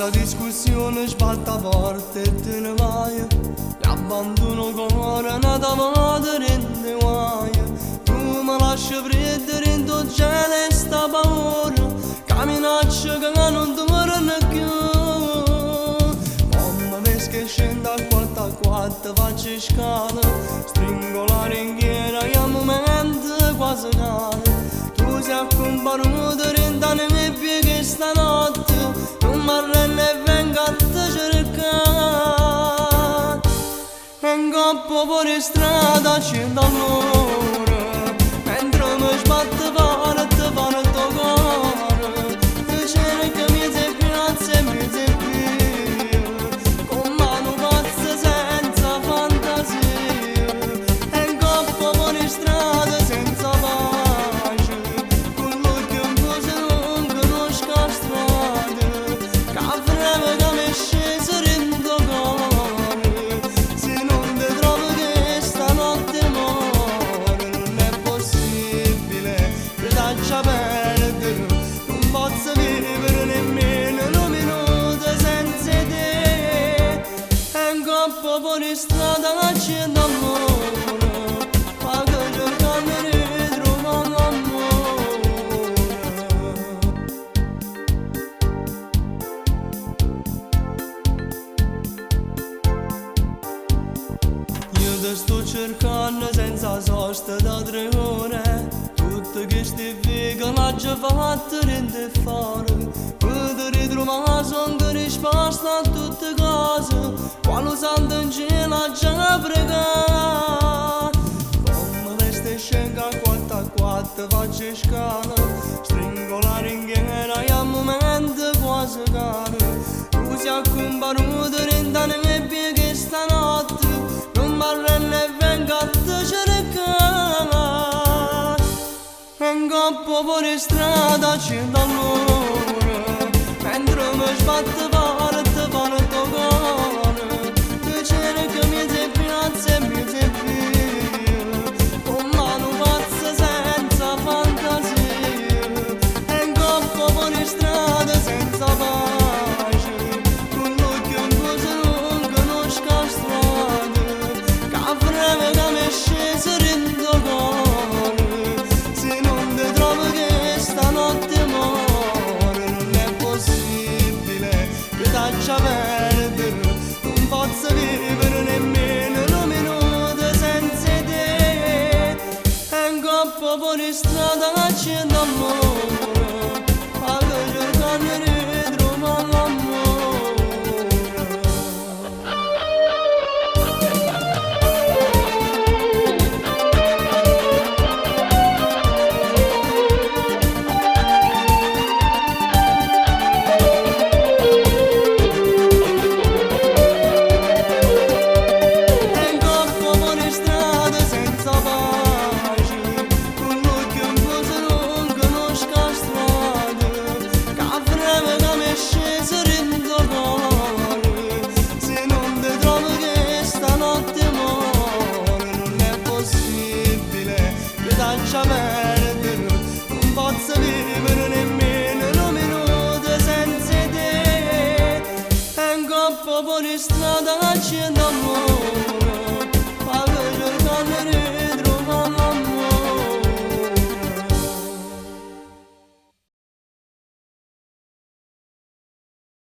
la discussione sbatta a porte e te ne vai. E abbandono cuore nata moda rende guai. Tu mi lasci prendere in tuo cielo e sta paura, camminaccia che non ti morano più. Mamma vedi che scende a quattro faccio scala, stringo la ringhiera e a momento quasi cade. Tu sei accompagnato rintano i miei piedi stanotte, non mi arrendo e vengo a te cercare. E in coppa fuori strada c'è d'amore, mentre mi sbatte fare e te fanno il tuo cuore. Tu cerchi mezzo piazza e mezzo via, con mano pazza senza fantasia. E in coppa fuori strada senza pace, con l'occhio in cose non conosco la strada, che a breve che mi è sceso in tuo cuore. Se non ti trovo che stanotte muore, non è possibile che lascia perdere, non posso vivere nemmeno un minuto senza te. E in coppa fuori strada c'è d'amore, ma che cercando ritrovo l'amore. Io ti sto cercando senza sosta da 3 ore, tutte queste vie che l'ho fatte rende fuori. Per ti ritrovare sono che risposta a tutte cose, quando santo in cielo già pregare. Come veste scendo a quattro faccio scala, stringo la ringhiera e a momento quasi cade. Tu sei accompagnato rintano i miei piedi stanotte, non mi arrendo e vengo a te cercare. E in coppa fuori strada c'è d'amore, mentre mi sbatte